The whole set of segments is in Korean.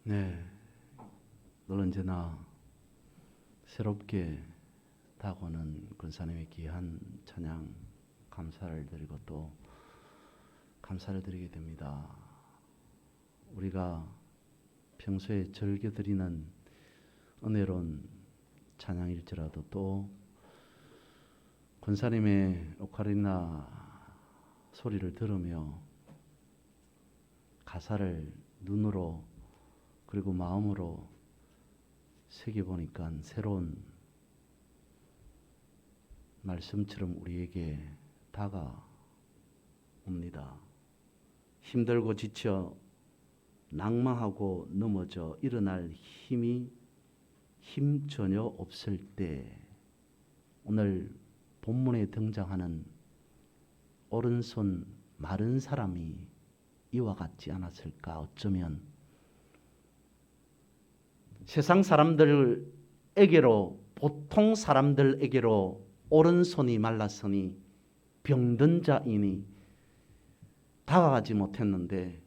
네, 늘 언제나 새롭게 다가오는 권사님의 귀한 찬양 감사를 드리고 또 감사를 드리게 됩니다. 우리가 평소에 즐겨 드리는 은혜로운 찬양일지라도 또 권사님의 오카리나 소리를 들으며 가사를 눈으로 그리고 마음으로 새겨보니까 새로운 말씀처럼 우리에게 다가옵니다. 힘들고 지쳐 낭망하고 넘어져 일어날 힘 전혀 없을 때 오늘 본문에 등장하는 오른손 마른 사람이 이와 같지 않았을까? 어쩌면 세상 사람들에게로 보통 사람들에게로 오른손이 말랐으니 병든 자이니 다가가지 못했는데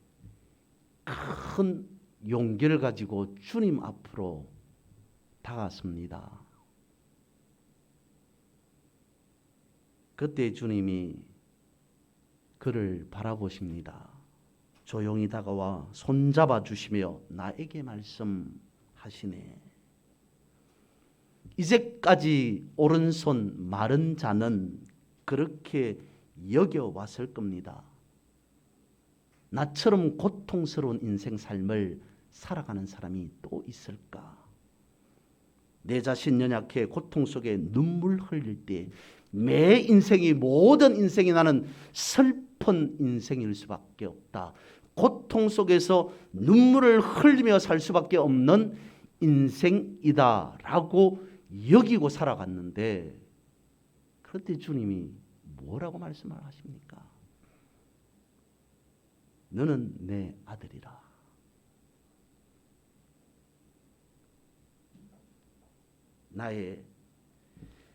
큰 용기를 가지고 주님 앞으로 다가갔습니다. 그때 주님이 그를 바라보십니다. 조용히 다가와 손잡아 주시며 나에게 말씀하시네. 이제까지 오른손 마른 자는 그렇게 여겨왔을 겁니다. 나처럼 고통스러운 인생 삶을 살아가는 사람이 또 있을까? 내 자신 연약해 고통 속에 눈물 흘릴 때 매 인생이 모든 인생이 나는 슬픈 인생일 수밖에 없다. 고통 속에서 눈물을 흘리며 살 수밖에 없는 인생이다라고 여기고 살아갔는데 그때 주님이 뭐라고 말씀을 하십니까? 너는 내 아들이라. 나의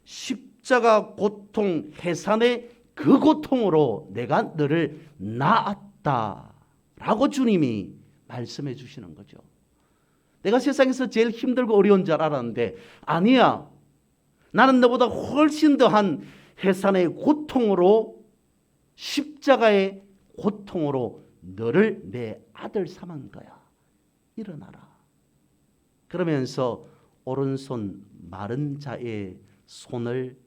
십자가 고통 해산의 그 고통으로 내가 너를 낳았다라고 주님이 말씀해 주시는 거죠. 내가 세상에서 제일 힘들고 어려운 줄 알았는데 아니야. 나는 너보다 훨씬 더한 해산의 고통으로 십자가의 고통으로 너를 내 아들 삼은 거야. 일어나라. 그러면서 오른손 마른 자의 손을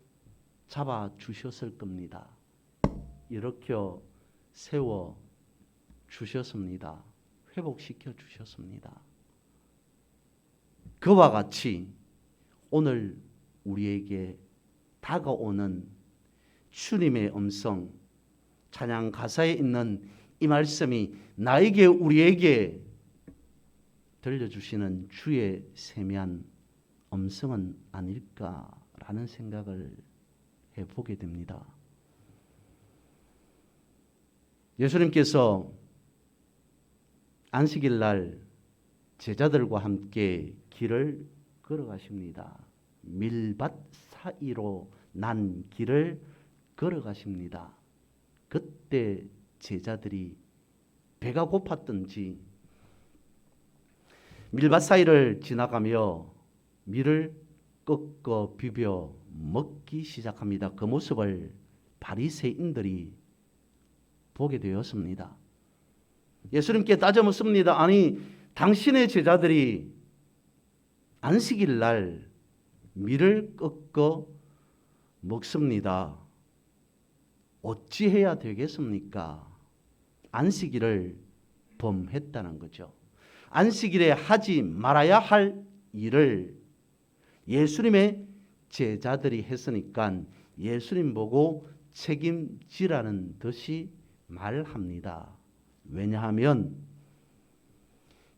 잡아 주셨을 겁니다. 이렇게 세워 주셨습니다. 회복시켜 주셨습니다. 그와 같이 오늘 우리에게 다가오는 주님의 음성, 찬양 가사에 있는 이 말씀이 나에게 우리에게 들려주시는 주의 세미한 음성은 아닐까라는 생각을 해보게 됩니다. 예수님께서 안식일 날 제자들과 함께 길을 걸어가십니다. 밀밭 사이로 난 길을 걸어가십니다. 그때 제자들이 배가 고팠던지 밀밭 사이를 지나가며 밀을 꺾어 비벼 먹기 시작합니다. 그 모습을 바리새인들이 보게 되었습니다. 예수님께 따져 묻습니다. 아니 당신의 제자들이 안식일 날 밀을 꺾어 먹습니다. 어찌해야 되겠습니까? 안식일을 범했다는 거죠. 안식일에 하지 말아야 할 일을 예수님의 제자들이 했으니까 예수님 보고 책임지라는 듯이 말합니다. 왜냐하면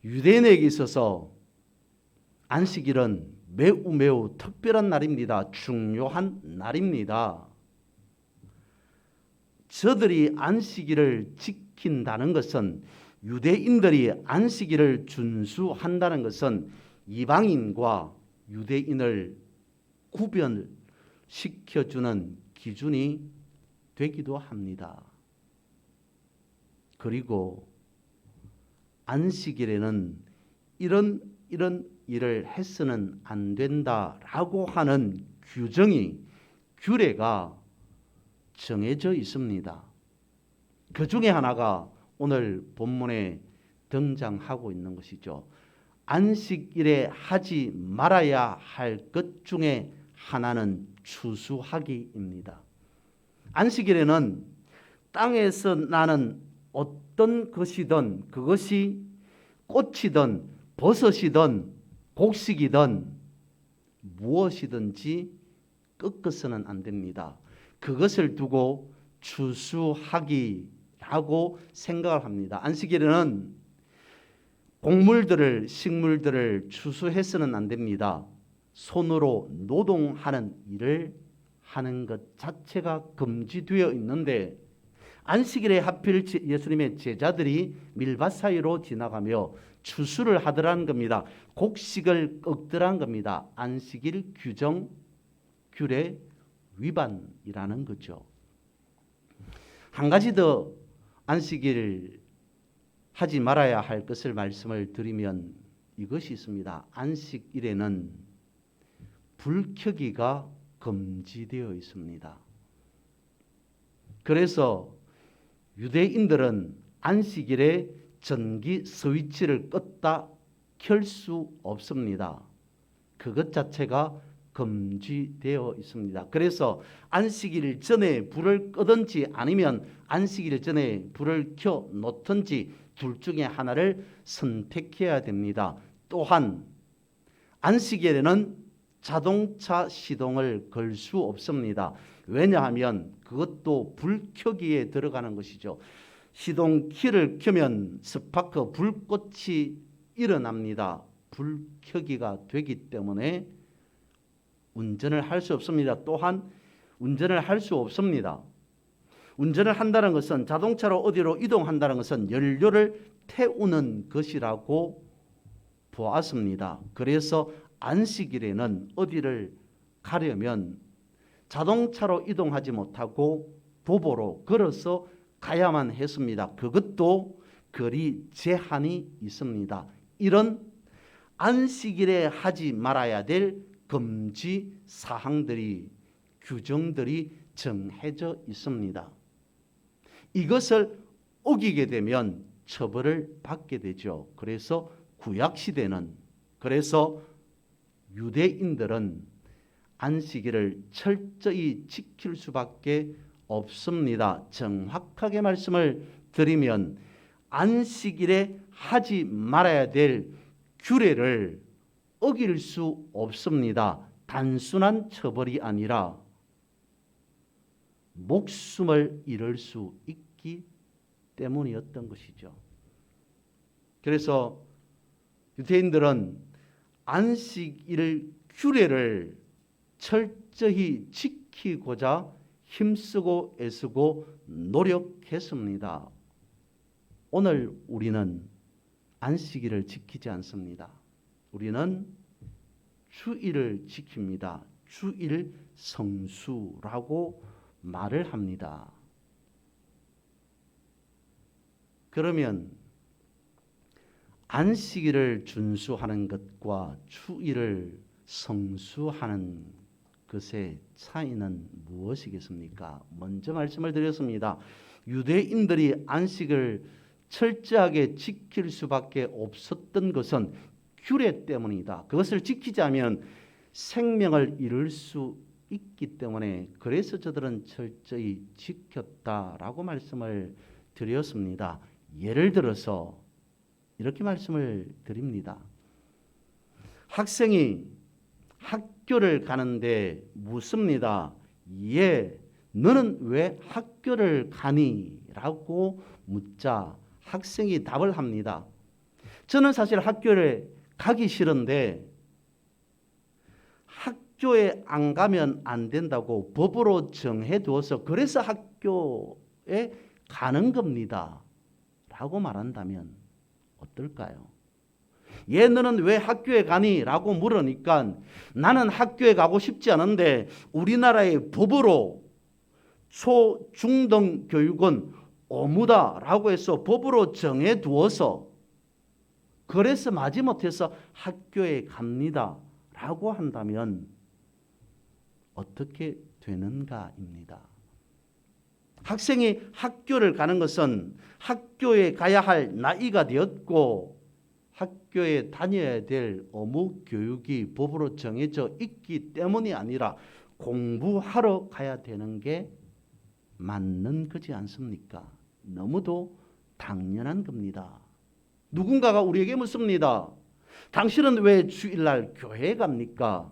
유대인에게 있어서 안식일은 매우 특별한 날입니다. 중요한 날입니다. 저들이 안식일을 지킨다는 것은 유대인들이 안식일을 준수한다는 것은 이방인과 유대인을 구별시켜주는 기준이 되기도 합니다. 그리고 안식일에는 이런 일을 해서는 안 된다라고 하는 규정이 규례가 정해져 있습니다. 그 중에 하나가 오늘 본문에 등장하고 있는 것이죠. 안식일에 하지 말아야 할 것 중에 하나는 추수하기입니다. 안식일에는 땅에서 나는 어떤 것이든 그것이 꽃이든 버섯이든 곡식이든 무엇이든지 꺾어서는 안 됩니다. 그것을 두고 추수하기라고 생각을 합니다. 안식일에는 곡물들을 식물들을 추수해서는 안 됩니다. 손으로 노동하는 일을 하는 것 자체가 금지되어 있는데 안식일에 하필 예수님의 제자들이 밀밭 사이로 지나가며 추수를 하더라는 겁니다. 곡식을 꺾더라는 겁니다. 안식일 규정 규례 위반이라는 거죠. 한 가지 더 안식일 하지 말아야 할 것을 말씀을 드리면 이것이 있습니다. 안식일에는 불 켜기가 금지되어 있습니다. 그래서 유대인들은 안식일에 전기 스위치를 껐다 켤 수 없습니다. 그것 자체가 금지되어 있습니다. 그래서 안식일 전에 불을 끄든지 아니면 안식일 전에 불을 켜 놓든지 둘 중에 하나를 선택해야 됩니다. 또한 안식일에는 자동차 시동을 걸 수 없습니다. 왜냐하면 그것도 불 켜기에 들어가는 것이죠. 시동키를 켜면 스파크 불꽃이 일어납니다. 불 켜기가 되기 때문에 운전을 할 수 없습니다. 또한 운전을 할 수 없습니다. 운전을 한다는 것은 자동차로 어디로 이동한다는 것은 연료를 태우는 것이라고 보았습니다. 그래서 안식일에는 어디를 가려면 자동차로 이동하지 못하고 도보로 걸어서 가야만 했습니다. 그것도 거리 제한이 있습니다. 이런 안식일에 하지 말아야 될 금지 사항들이 규정들이 정해져 있습니다. 이것을 어기게 되면 처벌을 받게 되죠. 그래서 구약 시대는 그래서 유대인들은 안식일을 철저히 지킬 수밖에 없습니다. 정확하게 말씀을 드리면 안식일에 하지 말아야 될 규례를 어길 수 없습니다. 단순한 처벌이 아니라 목숨을 잃을 수 있기 때문이었던 것이죠. 그래서 유대인들은 안식일 규례를 철저히 지키고자 힘쓰고 애쓰고 노력했습니다. 오늘 우리는 안식일을 지키지 않습니다. 우리는 주일을 지킵니다. 주일 성수라고 말을 합니다. 그러면 안식일을 준수하는 것과 주일을 성수하는 것의 차이는 무엇이겠습니까? 먼저 말씀을 드렸습니다. 유대인들이 안식을 철저하게 지킬 수밖에 없었던 것은 규례 때문이다. 그것을 지키자면 생명을 잃을 수 있기 때문에 그래서 저들은 철저히 지켰다라고 말씀을 드렸습니다. 예를 들어서 이렇게 말씀을 드립니다. 학생이 학교를 가는데 묻습니다. 예, 너는 왜 학교를 가니? 라고 묻자 학생이 답을 합니다. 저는 사실 학교를 가기 싫은데 학교에 안 가면 안 된다고 법으로 정해두어서 그래서 학교에 가는 겁니다. 라고 말한다면 어떨까요? 얘 너는 왜 학교에 가니? 라고 물으니까 나는 학교에 가고 싶지 않은데 우리나라의 법으로 초, 중 등 교육은 의무다라고 해서 법으로 정해두어서 그래서 마지못해서 학교에 갑니다 라고 한다면 어떻게 되는가입니다. 학생이 학교를 가는 것은 학교에 가야 할 나이가 되었고 학교에 다녀야 될 의무 교육이 법으로 정해져 있기 때문이 아니라 공부하러 가야 되는 게 맞는 거지 않습니까? 너무도 당연한 겁니다. 누군가가 우리에게 묻습니다. 당신은 왜 주일날 교회에 갑니까?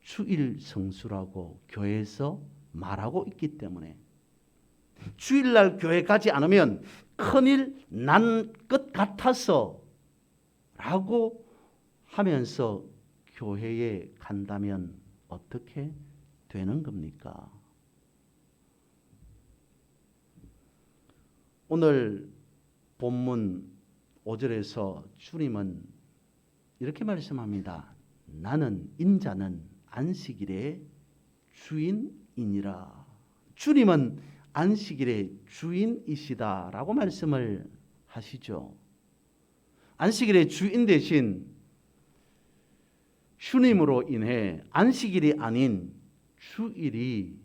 주일 성수라고 교회에서 말하고 있기 때문에 주일날 교회 가지 않으면 큰일 난 것 같아서 라고 하면서 교회에 간다면 어떻게 되는 겁니까? 오늘 본문 5절에서 주님은 이렇게 말씀합니다. 나는 인자는 안식일의 주인이니라. 주님은 안식일의 주인이시다라고 말씀을 하시죠. 안식일의 주인 대신 주님으로 인해 안식일이 아닌 주일이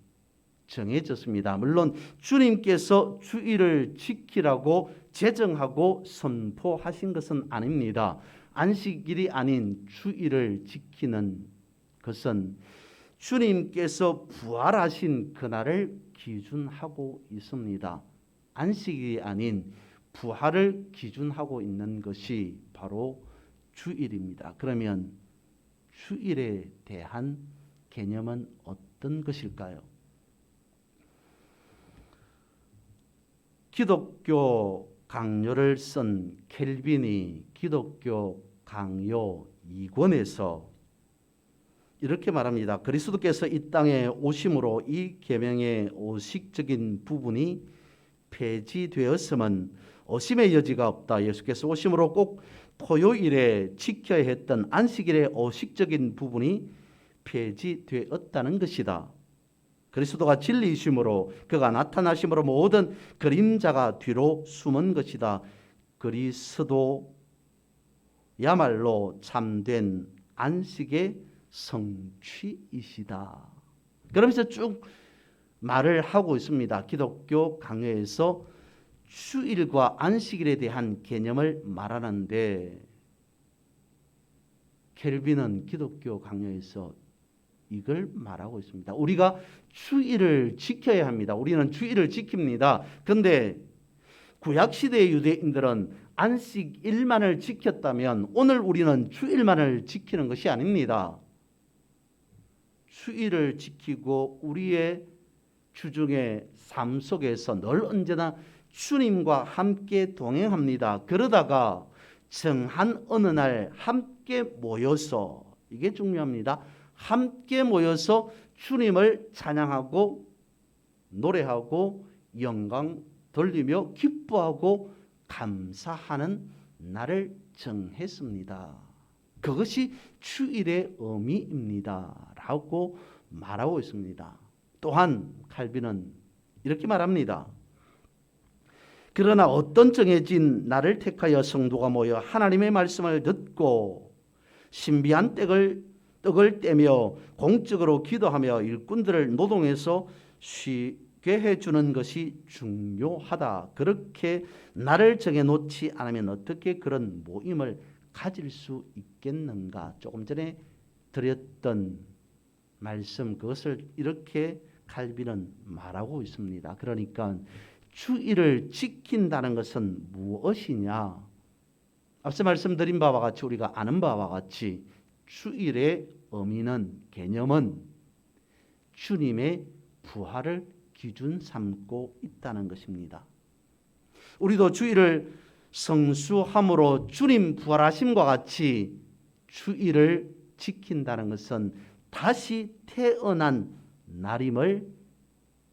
정해졌습니다. 물론 주님께서 주일을 지키라고 제정하고 선포하신 것은 아닙니다. 안식일이 아닌 주일을 지키는 것은 주님께서 부활하신 그날을 기준하고 있습니다. 안식일이 아닌 부활을 기준하고 있는 것이 바로 주일입니다. 그러면 주일에 대한 개념은 어떤 것일까요? 기독교 강요를 쓴 켈빈이 기독교 강요 2권에서 이렇게 말합니다. 그리스도께서 이 땅에 오심으로 이 계명의 오식적인 부분이 폐지되었음은 의심의 여지가 없다. 예수께서 오심으로 꼭 토요일에 지켜야 했던 안식일의 오식적인 부분이 폐지되었다는 것이다. 그리스도가 진리이심으로 그가 나타나심으로 모든 그림자가 뒤로 숨은 것이다. 그리스도야말로 참된 안식의 성취이시다. 그러면서 쭉 말을 하고 있습니다. 기독교 강요에서 주일과 안식일에 대한 개념을 말하는데 켈빈은 기독교 강요에서 이걸 말하고 있습니다. 우리가 주일을 지켜야 합니다. 우리는 주일을 지킵니다. 그런데 구약시대의 유대인들은 안식일만을 지켰다면 오늘 우리는 주일만을 지키는 것이 아닙니다. 주일을 지키고 우리의 주중의 삶 속에서 늘 언제나 주님과 함께 동행합니다. 그러다가 정한 어느 날 함께 모여서, 이게 중요합니다. 함께 모여서 주님을 찬양하고 노래하고 영광 돌리며 기뻐하고 감사하는 날을 정했습니다. 그것이 주일의 의미입니다 라고 말하고 있습니다. 또한 칼빈은 이렇게 말합니다. 그러나 어떤 정해진 날을 택하여 성도가 모여 하나님의 말씀을 듣고 신비한 떡을 떼며 공적으로 기도하며 일꾼들을 노동해서 쉬게 해주는 것이 중요하다. 그렇게 날을 정해놓지 않으면 어떻게 그런 모임을 가질 수 있겠는가? 조금 전에 드렸던 말씀, 그것을 이렇게 칼빈은 말하고 있습니다. 그러니까 주일을 지킨다는 것은 무엇이냐? 앞서 말씀드린 바와 같이 우리가 아는 바와 같이 주일의 의미는, 개념은 주님의 부활을 기준 삼고 있다는 것입니다. 우리도 주일을 성수함으로 주님 부활하심과 같이 주일을 지킨다는 것은 다시 태어난 날임을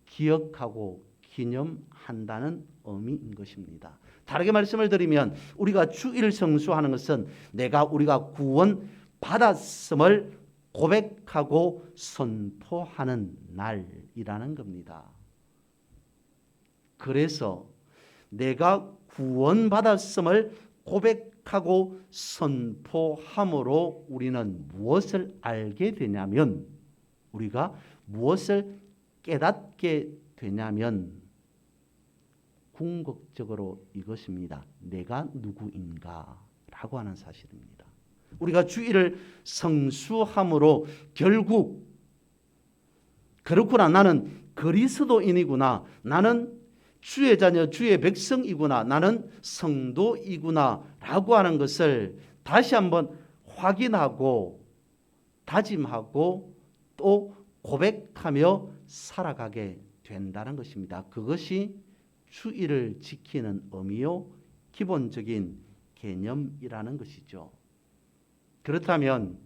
기억하고 기념한다는 의미인 것입니다. 다르게 말씀을 드리면 우리가 주일 성수하는 것은 우리가 구원 받았음을 고백하고 선포하는 날이라는 겁니다. 그래서 내가 구원받았음을 고백하고 선포함으로 우리는 무엇을 알게 되냐면, 우리가 무엇을 깨닫게 되냐면 궁극적으로 이것입니다. 내가 누구인가 라고 하는 사실입니다. 우리가 주의를 성수함으로 결국 그렇구나, 나는 그리스도인이구나, 나는 주의 자녀, 주의 백성이구나, 나는 성도이구나 라고 하는 것을 다시 한번 확인하고 다짐하고 또 고백하며 살아가게 된다는 것입니다. 그것이 주의를 지키는 의미요 기본적인 개념이라는 것이죠. 그렇다면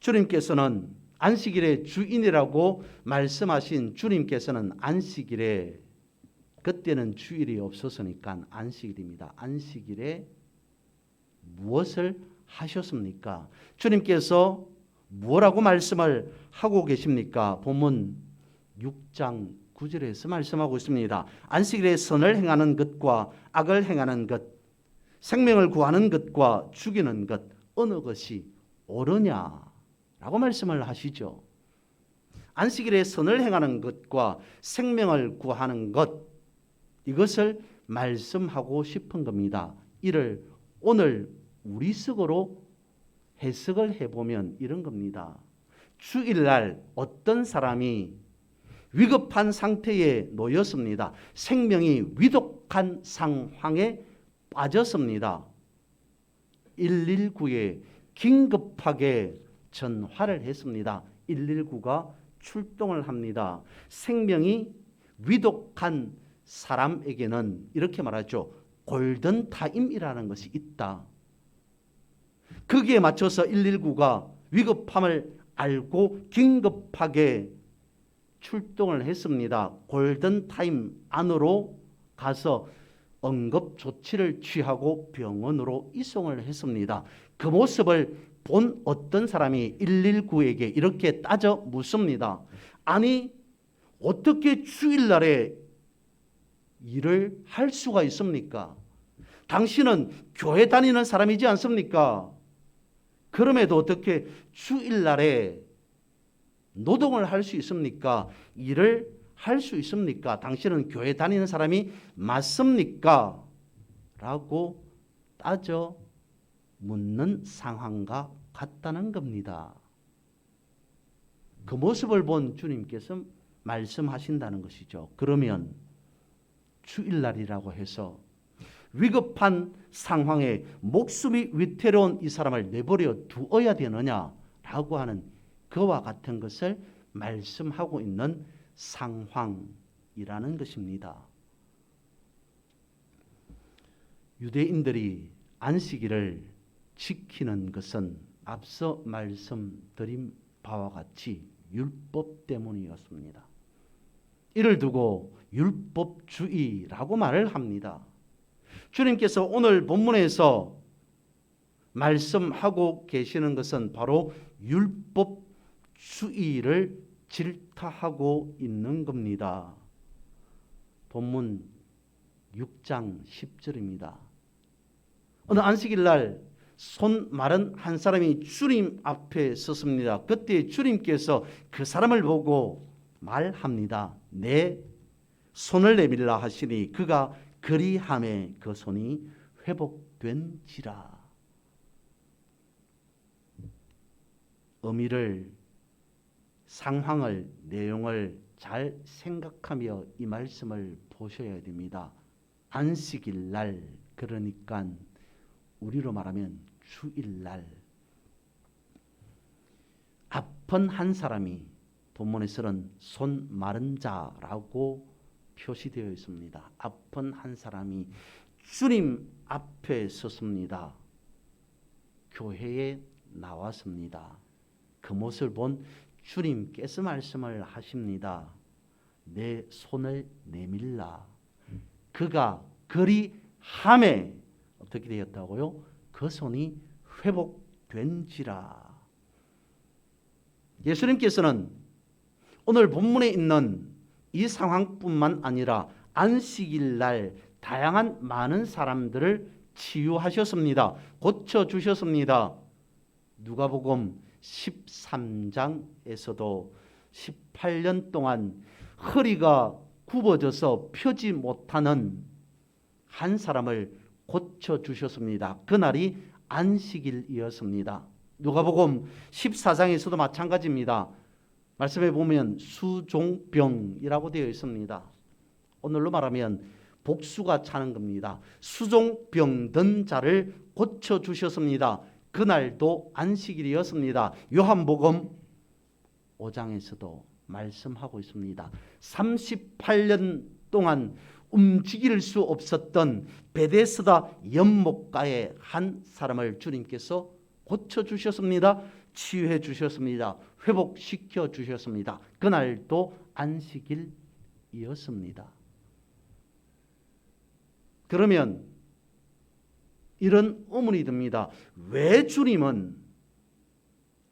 주님께서는 안식일의 주인이라고 말씀하신 주님께서는 안식일에, 그때는 주일이 없었으니까 안식일입니다. 안식일에 무엇을 하셨습니까? 주님께서 뭐라고 말씀을 하고 계십니까? 본문 6장 9절에서 말씀하고 있습니다. 안식일에 선을 행하는 것과 악을 행하는 것, 생명을 구하는 것과 죽이는 것, 어느 것이 옳으냐라고 말씀을 하시죠. 안식일에 선을 행하는 것과 생명을 구하는 것, 이것을 말씀하고 싶은 겁니다. 이를 오늘 우리식으로 해석을 해보면 이런 겁니다. 주일날 어떤 사람이 위급한 상태에 놓였습니다. 생명이 위독한 상황에 빠졌습니다. 119에 긴급하게 전화를 했습니다. 119가 출동을 합니다. 생명이 위독한 사람에게는 이렇게 말하죠. 골든타임이라는 것이 있다. 거기에 맞춰서 119가 위급함을 알고 긴급하게 출동을 했습니다. 골든타임 안으로 가서 응급조치를 취하고 병원으로 이송을 했습니다. 그 모습을 본 어떤 사람이 119에게 이렇게 따져 묻습니다. 아니, 어떻게 주일날에 일을 할 수가 있습니까? 당신은 교회 다니는 사람이지 않습니까? 그럼에도 어떻게 주일날에 노동을 할 수 있습니까? 일을 할 수 있습니까? 당신은 교회 다니는 사람이 맞습니까? 라고 따져 묻는 상황과 같다는 겁니다. 그 모습을 본 주님께서 말씀하신다는 것이죠. 그러면 주일날이라고 해서 위급한 상황에 목숨이 위태로운 이 사람을 내버려 두어야 되느냐라고 하는 그와 같은 것을 말씀하고 있는 상황이라는 것입니다. 유대인들이 안식일을 지키는 것은 앞서 말씀드린 바와 같이 율법 때문이었습니다. 이를 두고 율법주의라고 말을 합니다. 주님께서 오늘 본문에서 말씀하고 계시는 것은 바로 율법주의를 질타하고 있는 겁니다. 본문 6장 10절입니다. 어느 안식일 날 손 마른 한 사람이 주님 앞에 섰습니다. 그때 주님께서 그 사람을 보고 말합니다. 내 손을 내밀라 하시니 그가 그리함에 그 손이 회복된지라. 의미를, 상황을, 내용을 잘 생각하며 이 말씀을 보셔야 됩니다. 안식일 날, 그러니까 우리로 말하면 주일날, 아픈 한 사람이 본문에서는 손 마른 자라고 표시되어 있습니다. 아픈 한 사람이 주님 앞에 섰습니다. 교회에 나왔습니다. 그 모습을 본 주님께서 말씀을 하십니다. 내 손을 내밀라. 그가 그리함에 어떻게 되었다고요? 그 손이 회복된지라. 예수님께서는 오늘 본문에 있는 이 상황뿐만 아니라 안식일 날 다양한 많은 사람들을 치유하셨습니다. 고쳐주셨습니다. 누가복음 13장에서도 18년 동안 허리가 굽어져서 펴지 못하는 한 사람을 고쳐주셨습니다. 그날이 안식일이었습니다. 누가복음 14장에서도 마찬가지입니다. 말씀해 보면 수종병이라고 되어 있습니다. 오늘로 말하면 복수가 차는 겁니다. 수종병 든 자를 고쳐주셨습니다. 그날도 안식일이었습니다. 요한복음 5장에서도 말씀하고 있습니다. 38년 동안 움직일 수 없었던 베데스다 연못가의 한 사람을 주님께서 고쳐주셨습니다. 치유해 주셨습니다. 회복시켜 주셨습니다. 그날도 안식일이었습니다. 그러면 이런 의문이 듭니다. 왜 주님은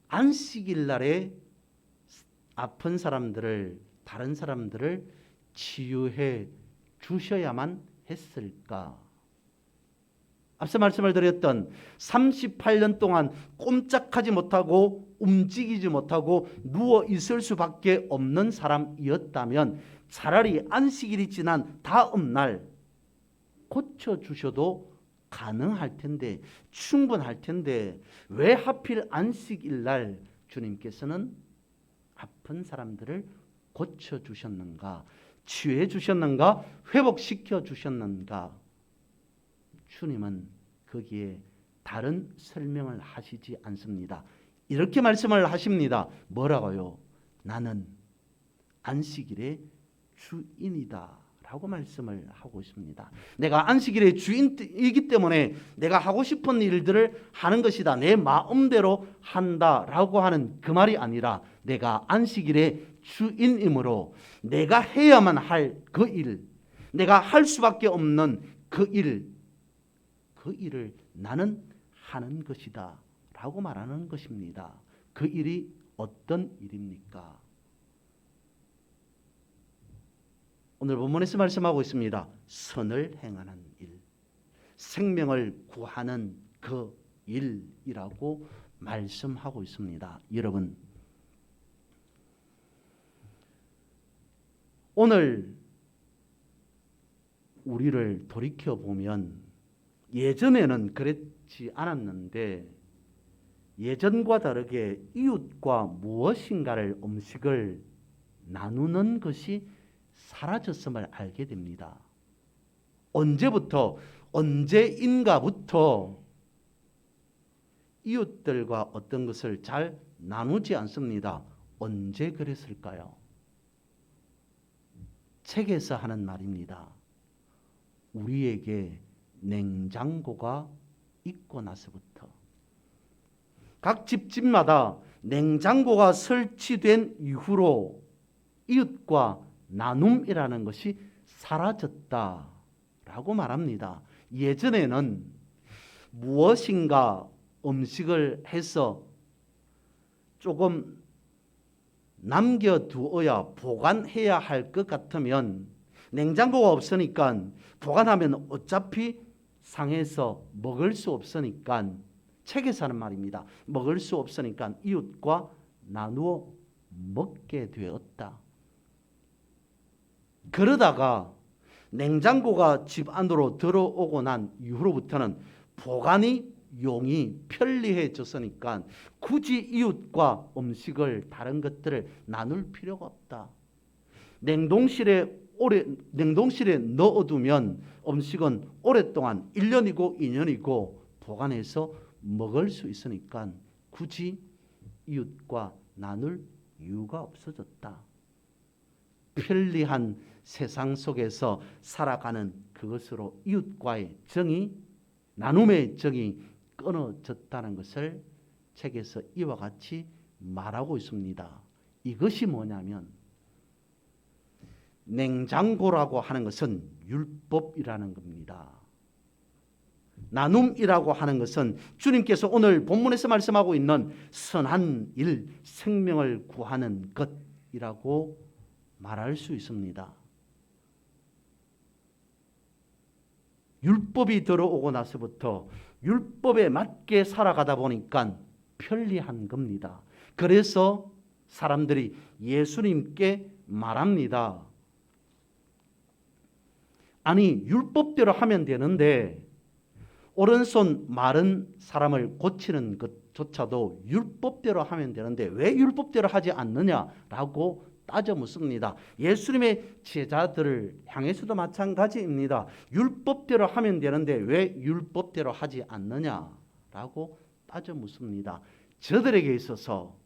안식일 날에 아픈 사람들을, 다른 사람들을 치유해 주셔야만 했을까? 앞서 말씀을 드렸던 38년 동안 꼼짝하지 못하고 움직이지 못하고 누워 있을 수밖에 없는 사람이었다면 차라리 안식일이 지난 다음 날 고쳐주셔도 가능할 텐데, 충분할 텐데 왜 하필 안식일 날 주님께서는 아픈 사람들을 고쳐주셨는가, 치유해 주셨는가, 회복시켜 주셨는가? 주님은 거기에 다른 설명을 하시지 않습니다. 이렇게 말씀을 하십니다. 뭐라고요? 나는 안식일의 주인이다 라고 말씀을 하고 있습니다. 내가 안식일의 주인이기 때문에 내가 하고 싶은 일들을 하는 것이다, 내 마음대로 한다라고 하는 그 말이 아니라 내가 안식일의 주인이므로 내가 해야만 할 그 일, 내가 할 수밖에 없는 그 일을 나는 하는 것이다 라고 말하는 것입니다. 그 일이 어떤 일입니까? 오늘 본문에서 말씀하고 있습니다. 선을 행하는 일, 생명을 구하는 그 일이라고 말씀하고 있습니다. 여러분, 오늘 우리를 돌이켜보면 예전에는 그렇지 않았는데 예전과 다르게 이웃과 무엇인가를, 음식을 나누는 것이 사라졌음을 알게 됩니다. 언제부터, 언제인가부터 이웃들과 어떤 것을 잘 나누지 않습니다. 언제 그랬을까요? 책에서 하는 말입니다. 우리에게 냉장고가 있고 나서부터, 각 집마다 냉장고가 설치된 이후로 이웃과 나눔이라는 것이 사라졌다라고 말합니다. 예전에는 무엇인가 음식을 해서 조금 남겨두어야 보관해야 할 것 같으면 냉장고가 없으니까 보관하면 어차피 상해서 먹을 수 없으니까, 책에서 하는 말입니다. 먹을 수 없으니까 이웃과 나누어 먹게 되었다. 그러다가 냉장고가 집 안으로 들어오고 난 이후로부터는 보관이 용이 편리해졌으니까 굳이 이웃과 음식을, 다른 것들을 나눌 필요가 없다. 냉동실에 넣어두면 음식은 오랫동안 1년이고 2년이고 보관해서 먹을 수 있으니까 굳이 이웃과 나눌 이유가 없어졌다. 편리한 세상 속에서 살아가는 그것으로 이웃과의 정이, 나눔의 정이 끊어졌다는 것을 책에서 이와 같이 말하고 있습니다. 이것이 뭐냐면, 냉장고라고 하는 것은 율법이라는 겁니다. 나눔이라고 하는 것은 주님께서 오늘 본문에서 말씀하고 있는 선한 일, 생명을 구하는 것이라고 말할 수 있습니다. 율법이 들어오고 나서부터 율법에 맞게 살아가다 보니까 편리한 겁니다. 그래서 사람들이 예수님께 말합니다. 아니, 율법대로 하면 되는데 오른손 마른 사람을 고치는 것조차도 율법대로 하면 되는데 왜 율법대로 하지 않느냐라고 따져 묻습니다. 예수님의 제자들을 향해서도 마찬가지입니다. 율법대로 하면 되는데 왜 율법대로 하지 않느냐라고 따져 묻습니다. 저들에게 있어서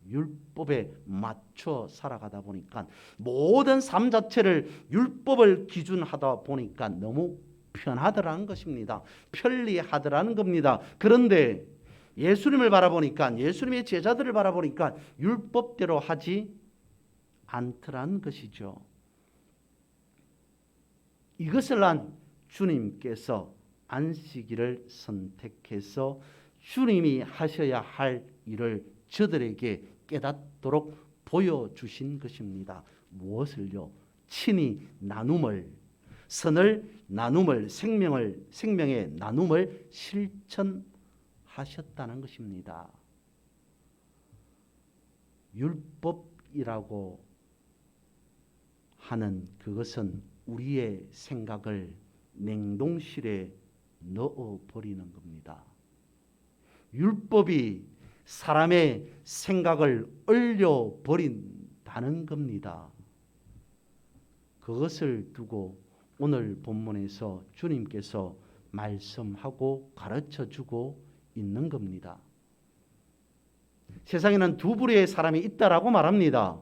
율법에 맞춰 살아가다 보니까 모든 삶 자체를 율법을 기준하다 보니까 너무 편하더라는 것입니다. 편리하더라는 겁니다. 그런데 예수님을 바라보니까, 예수님의 제자들을 바라보니까 율법대로 하지 않더라는 것이죠. 이것을 한 주님께서 안식일을 선택해서 주님이 하셔야 할 일을 저들에게 깨닫도록 보여주신 것입니다. 무엇을요? 친히 나눔을, 선을 나눔을, 생명의 나눔을 실천하셨다는 것입니다. 율법이라고 하는 그것은 우리의 생각을 냉동실에 넣어버리는 겁니다. 율법이 사람의 생각을 얼려버린다는 겁니다. 그것을 두고 오늘 본문에서 주님께서 말씀하고 가르쳐주고 있는 겁니다. 세상에는 두 부류의 사람이 있다라고 말합니다.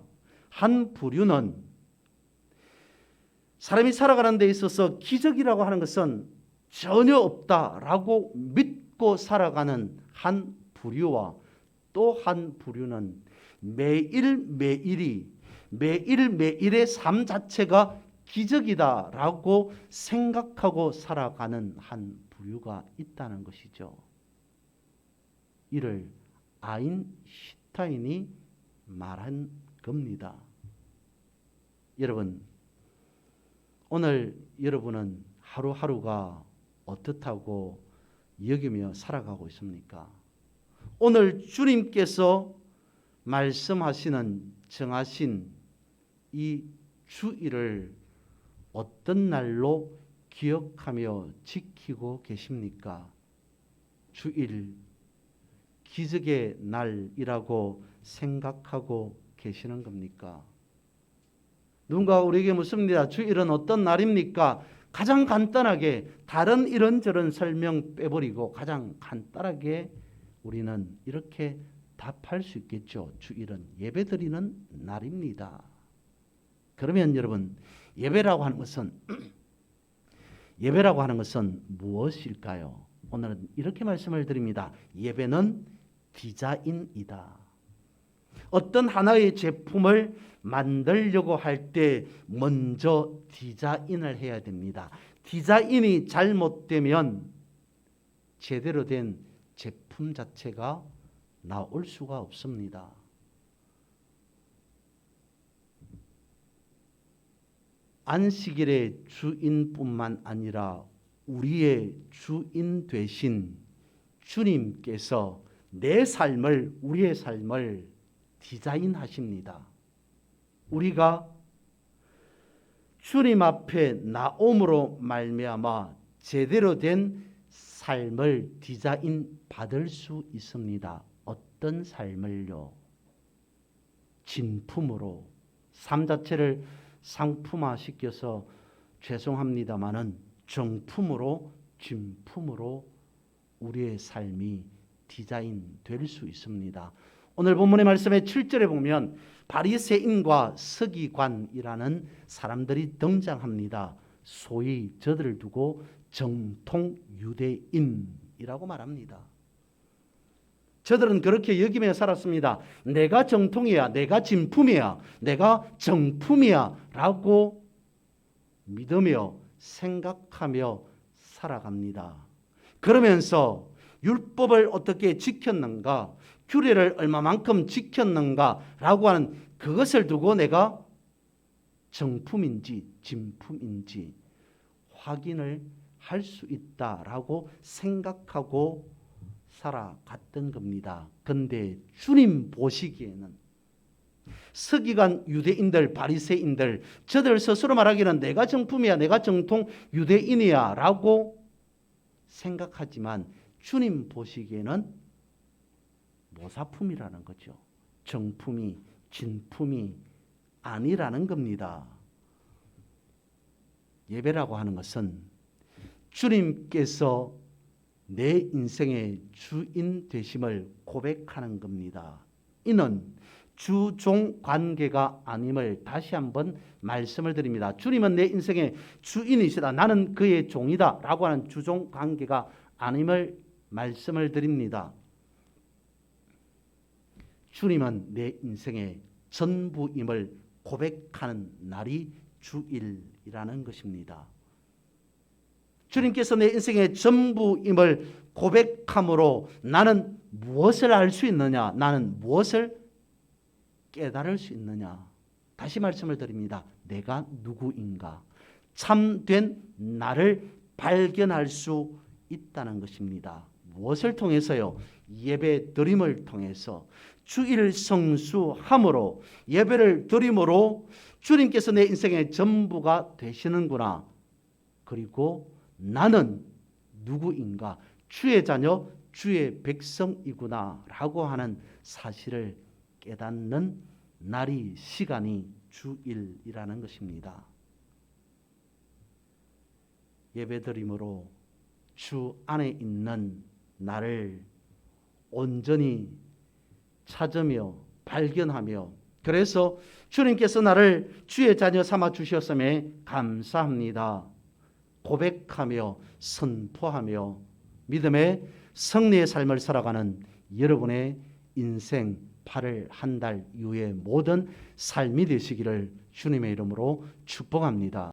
한 부류는 사람이 살아가는 데 있어서 기적이라고 하는 것은 전혀 없다라고 믿고 살아가는 한 부류와 또 한 부류는 매일매일의 삶 자체가 기적이다라고 생각하고 살아가는 한 부류가 있다는 것이죠. 이를 아인슈타인이 말한 겁니다. 여러분, 오늘 여러분은 하루하루가 어떻다고 여기며 살아가고 있습니까? 오늘 주님께서 말씀하시는 정하신 이 주일을 어떤 날로 기억하며 지키고 계십니까? 주일, 기적의 날이라고 생각하고 계시는 겁니까? 누군가 우리에게 묻습니다. 주일은 어떤 날입니까? 가장 간단하게 다른 이런저런 설명 빼버리고 가장 간단하게 우리는 이렇게 답할 수 있겠죠. 주일은 예배드리는 날입니다. 그러면 여러분, 예배라고 하는 것은 무엇일까요? 오늘은 이렇게 말씀을 드립니다. 예배는 디자인이다. 어떤 하나의 제품을 만들려고 할 때 먼저 디자인을 해야 됩니다. 디자인이 잘못되면 제대로 된 제품 자체가 나올 수가 없습니다. 안식일의 주인뿐만 아니라 우리의 주인 되신 주님께서 우리의 삶을 디자인하십니다. 우리가 주님 앞에 나옴으로 말미암아 제대로 된 삶을 디자인 받을 수 있습니다. 어떤 삶을요? 진품으로, 삶 자체를 상품화시켜서 죄송합니다마는 정품으로, 진품으로 우리의 삶이 디자인 될 수 있습니다. 오늘 본문의 말씀의 7절에 보면 바리새인과 서기관이라는 사람들이 등장합니다. 소위 저들을 두고 정통 유대인이라고 말합니다. 저들은 그렇게 여기며 살았습니다. 내가 정통이야, 내가 진품이야, 내가 정품이야 라고 믿으며 생각하며 살아갑니다. 그러면서 율법을 어떻게 지켰는가, 규례를 얼마만큼 지켰는가 라고 하는 그것을 두고 내가 정품인지 진품인지 확인을 할 수 있다라고 생각하고 살아갔던 겁니다. 근데 주님 보시기에는 서기관 유대인들, 바리새인들, 저들 스스로 말하기는 내가 정품이야, 내가 정통 유대인이야 라고 생각하지만 주님 보시기에는 모사품이라는 거죠. 정품이, 진품이 아니라는 겁니다. 예배라고 하는 것은 주님께서 내 인생의 주인 되심을 고백하는 겁니다. 이는 주종 관계가 아님을 다시 한번 말씀을 드립니다. 주님은 내 인생의 주인이시다. 나는 그의 종이다. 라고 하는 주종 관계가 아님을 말씀을 드립니다. 주님은 내 인생의 전부임을 고백하는 날이 주일이라는 것입니다. 주님께서 내 인생의 전부임을 고백함으로 나는 무엇을 알 수 있느냐? 나는 무엇을 깨달을 수 있느냐? 다시 말씀을 드립니다. 내가 누구인가? 참된 나를 발견할 수 있다는 것입니다. 무엇을 통해서요? 예배 드림을 통해서 주일 성수함으로 예배를 드림으로 주님께서 내 인생의 전부가 되시는구나. 그리고 나는 누구인가? 주의 자녀, 주의 백성이구나 라고 하는 사실을 깨닫는 날이, 시간이 주일이라는 것입니다. 예배드림으로 주 안에 있는 나를 온전히 찾으며 발견하며, 그래서 주님께서 나를 주의 자녀 삼아 주셨음에 감사합니다 고백하며 선포하며 믿음의 승리의 삶을 살아가는 여러분의 인생 8월 한 달 이후의 모든 삶이 되시기를 주님의 이름으로 축복합니다.